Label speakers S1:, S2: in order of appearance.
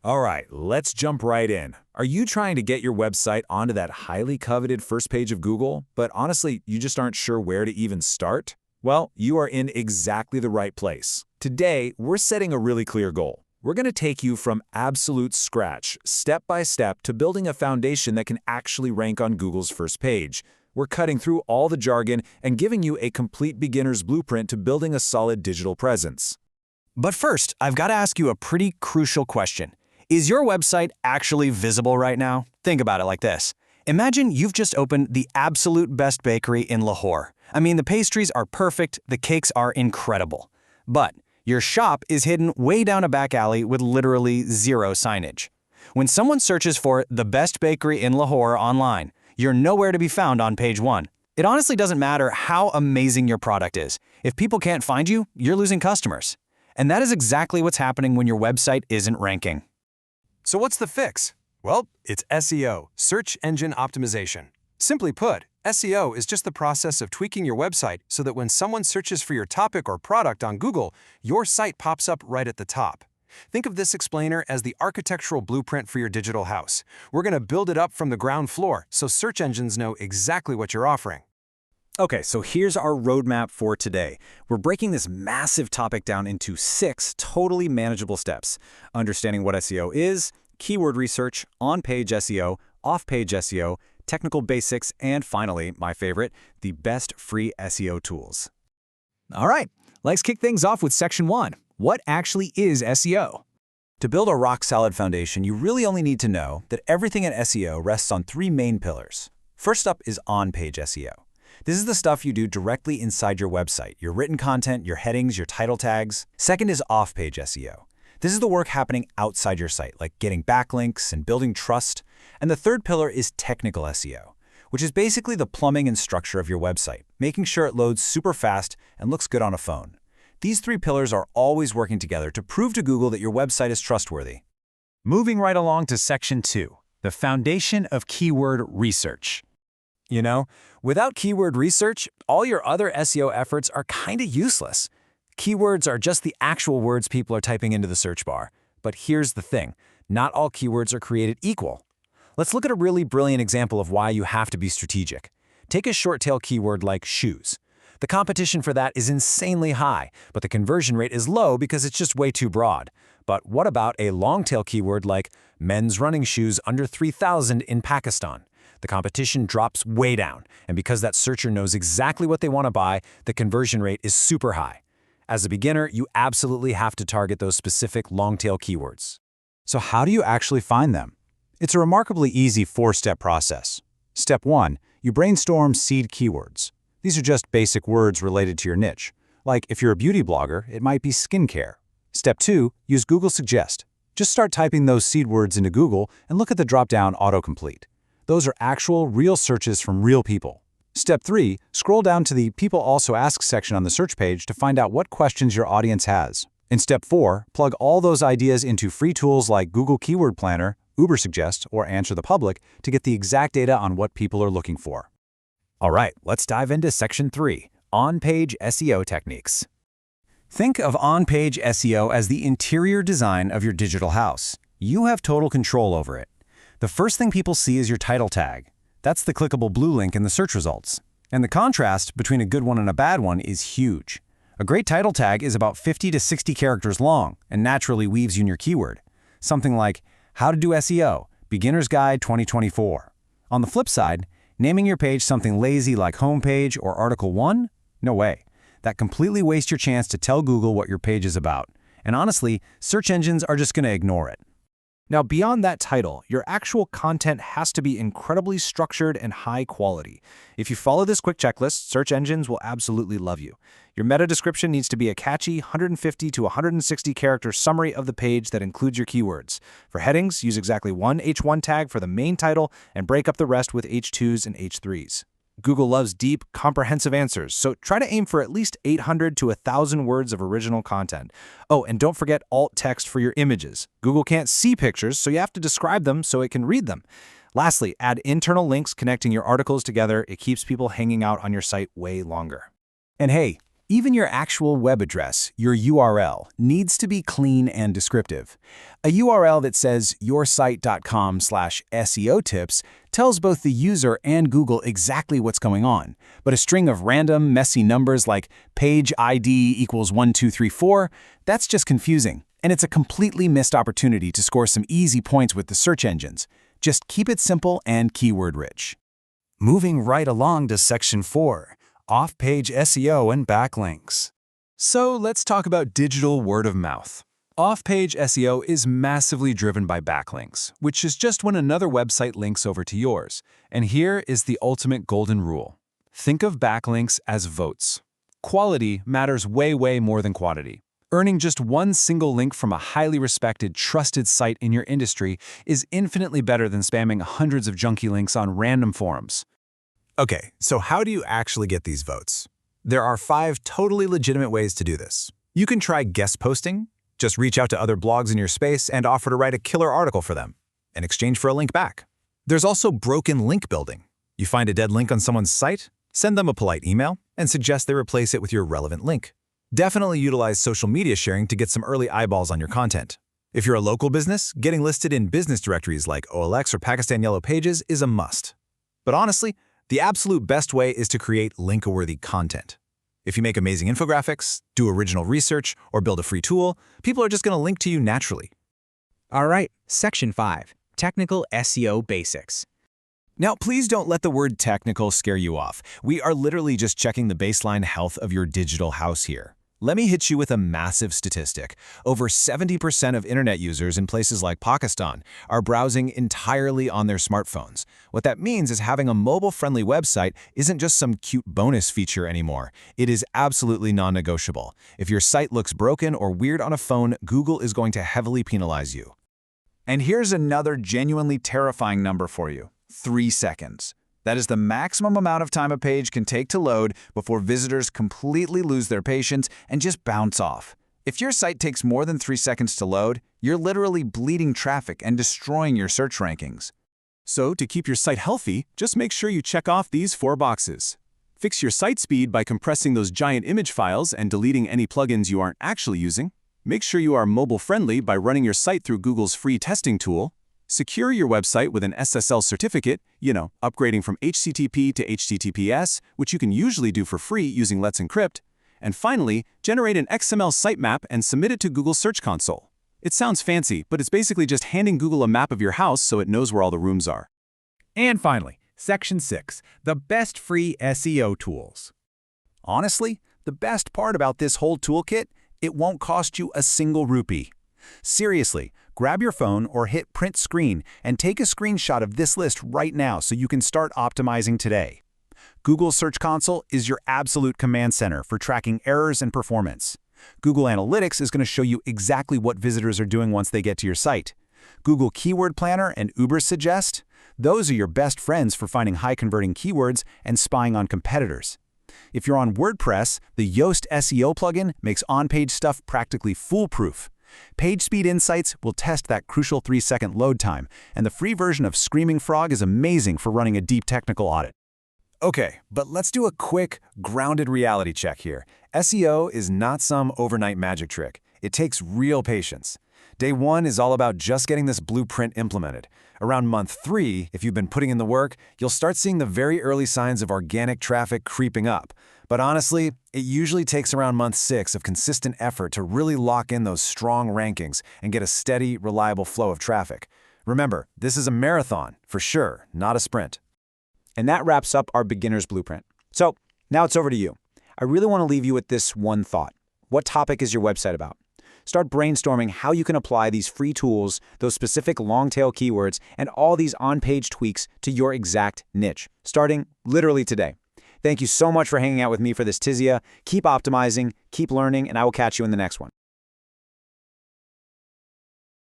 S1: All right, let's jump right in. Are you trying to get your website onto that highly coveted first page of Google, but honestly, you just aren't sure where to even start? Well, you are in exactly the right place. Today, we're setting a really clear goal. We're going to take you from absolute scratch, step by step, to building a foundation that can actually rank on Google's first page. We're cutting through all the jargon and giving you a complete beginner's blueprint to building a solid digital presence.
S2: But first, I've got to ask you a pretty crucial question. Is your website actually visible right now? Think about it like this. Imagine you've just opened the absolute best bakery in Lahore. I mean, the pastries are perfect, the cakes are incredible. But your shop is hidden way down a back alley with literally zero signage. When someone searches for the best bakery in Lahore online, you're nowhere to be found on page 1. It honestly doesn't matter how amazing your product is. If people can't find you, you're losing customers. And that is exactly what's happening when your website isn't ranking.
S3: So what's the fix? Well, it's SEO, search engine optimization. Simply put, SEO is just the process of tweaking your website so that when someone searches for your topic or product on Google, your site pops up right at the top. Think of this explainer as the architectural blueprint for your digital house. We're going to build it up from the ground floor so search engines know exactly what you're offering.
S1: Okay, so here's our roadmap for today. We're breaking this massive topic down into 6 totally manageable steps. Understanding what SEO is, keyword research, on-page SEO, off-page SEO, technical basics, and finally, my favorite, the best free SEO tools.
S2: All right, let's kick things off with section 1. What actually is SEO?
S1: To build a rock-solid foundation, you really only need to know that everything in SEO rests on 3 main pillars. First up is on-page SEO. This is the stuff you do directly inside your website, your written content, your headings, your title tags. Second is off-page SEO. This is the work happening outside your site, like getting backlinks and building trust. And the third pillar is technical SEO, which is basically the plumbing and structure of your website, making sure it loads super fast and looks good on a phone. These 3 pillars are always working together to prove to Google that your website is trustworthy.
S2: Moving right along to section 2, the foundation of keyword research. You know, without keyword research, all your other SEO efforts are kind of useless. Keywords are just the actual words people are typing into the search bar. But here's the thing, not all keywords are created equal. Let's look at a really brilliant example of why you have to be strategic. Take a short-tail keyword like shoes. The competition for that is insanely high, but the conversion rate is low because it's just way too broad. But what about a long-tail keyword like men's running shoes under 3,000 in Pakistan? The competition drops way down, and because that searcher knows exactly what they want to buy, the conversion rate is super high. As a beginner, you absolutely have to target those specific long-tail keywords.
S4: So how do you actually find them? It's a remarkably easy 4-step process. Step 1, you brainstorm seed keywords. These are just basic words related to your niche. Like if you're a beauty blogger, it might be skincare. Step 2, use Google Suggest. Just start typing those seed words into Google and look at the drop-down autocomplete. Those are actual, real searches from real people. Step 3, scroll down to the People Also Ask section on the search page to find out what questions your audience has. In Step 4, plug all those ideas into free tools like Google Keyword Planner, Ubersuggest, or Answer the Public to get the exact data on what people are looking for.
S1: All right, let's dive into section 3, on-page SEO techniques.
S2: Think of on-page SEO as the interior design of your digital house. You have total control over it. The first thing people see is your title tag. That's the clickable blue link in the search results. And the contrast between a good one and a bad one is huge. A great title tag is about 50 to 60 characters long and naturally weaves you in your keyword. Something like, How to do SEO, Beginner's Guide 2024. On the flip side, naming your page something lazy like Homepage or Article 1? No way. That completely wastes your chance to tell Google what your page is about. And honestly, search engines are just going to ignore it.
S5: Now, beyond that title, your actual content has to be incredibly structured and high quality. If you follow this quick checklist, search engines will absolutely love you. Your meta description needs to be a catchy 150 to 160 character summary of the page that includes your keywords. For headings, use exactly one H1 tag for the main title and break up the rest with H2s and H3s. Google loves deep, comprehensive answers, so try to aim for at least 800 to 1,000 words of original content. Oh, and don't forget alt text for your images. Google can't see pictures, so you have to describe them so it can read them. Lastly, add internal links connecting your articles together. It keeps people hanging out on your site way longer.
S2: And hey, Even your actual web address, your URL, needs to be clean and descriptive. A URL that says yoursite.com/SEO tips tells both the user and Google exactly what's going on, but a string of random, messy numbers like page ID equals 1234, that's just confusing, and it's a completely missed opportunity to score some easy points with the search engines. Just keep it simple and keyword-rich.
S4: Moving right along to Section 4. Off-page SEO and backlinks.
S2: So let's talk about digital word of mouth. Off-page SEO is massively driven by backlinks, which is just when another website links over to yours. And here is the ultimate golden rule. Think of backlinks as votes. Quality matters way more than quantity. Earning just one single link from a highly respected, trusted site in your industry is infinitely better than spamming hundreds of junky links on random forums.
S1: Okay, so how do you actually get these votes? There are 5 totally legitimate ways to do this. You can try guest posting. Just reach out to other blogs in your space and offer to write a killer article for them in exchange for a link back. There's also broken link building. You find a dead link on someone's site, send them a polite email, and suggest they replace it with your relevant link. Definitely utilize social media sharing to get some early eyeballs on your content. If you're a local business, getting listed in business directories like OLX or Pakistan Yellow Pages is a must. But honestly, the absolute best way is to create link-worthy content. If you make amazing infographics, do original research, or build a free tool, people are just going to link to you naturally.
S6: All right, Section 5, Technical SEO Basics.
S1: Now, please don't let the word technical scare you off. We are literally just checking the baseline health of your digital house here. Let me hit you with a massive statistic. Over 70% of internet users in places like Pakistan are browsing entirely on their smartphones. What that means is having a mobile-friendly website isn't just some cute bonus feature anymore. It is absolutely non-negotiable. If your site looks broken or weird on a phone, Google is going to heavily penalize you.
S4: And here's another genuinely terrifying number for you. 3 seconds. That is the maximum amount of time a page can take to load before visitors completely lose their patience and just bounce off. If your site takes more than 3 seconds to load, you're literally bleeding traffic and destroying your search rankings.
S2: So to keep your site healthy, just make sure you check off these 4 boxes. Fix your site speed by compressing those giant image files and deleting any plugins you aren't actually using. Make sure you are mobile-friendly by running your site through Google's free testing tool. Secure your website with an SSL certificate, upgrading from HTTP to HTTPS, which you can usually do for free using Let's Encrypt. And finally, generate an XML sitemap and submit it to Google Search Console. It sounds fancy, but it's basically just handing Google a map of your house so it knows where all the rooms are.
S5: And finally, Section 6, the best free SEO tools.
S1: Honestly, the best part about this whole toolkit, it won't cost you a single rupee. Seriously, grab your phone or hit print screen and take a screenshot of this list right now so you can start optimizing today. Google Search Console is your absolute command center for tracking errors and performance. Google Analytics is going to show you exactly what visitors are doing once they get to your site. Google Keyword Planner and Ubersuggest, those are your best friends for finding high-converting keywords and spying on competitors. If you're on WordPress, the Yoast SEO plugin makes on-page stuff practically foolproof. PageSpeed Insights will test that crucial 3-second load time, and the free version of Screaming Frog is amazing for running a deep technical audit.
S2: Okay, but let's do a quick, grounded reality check here. SEO is not some overnight magic trick. It takes real patience. Day 1 is all about just getting this blueprint implemented. Around month 3, if you've been putting in the work, you'll start seeing the very early signs of organic traffic creeping up. But honestly, it usually takes around month 6 of consistent effort to really lock in those strong rankings and get a steady, reliable flow of traffic. Remember, this is a marathon, for sure, not a sprint.
S1: And that wraps up our beginner's blueprint. So now it's over to you. I really want to leave you with this one thought. What topic is your website about? Start brainstorming how you can apply these free tools, those specific long-tail keywords, and all these on-page tweaks to your exact niche, starting literally today. Thank you so much for hanging out with me for this tizia. Keep optimizing, keep learning, and I will catch you in the next one.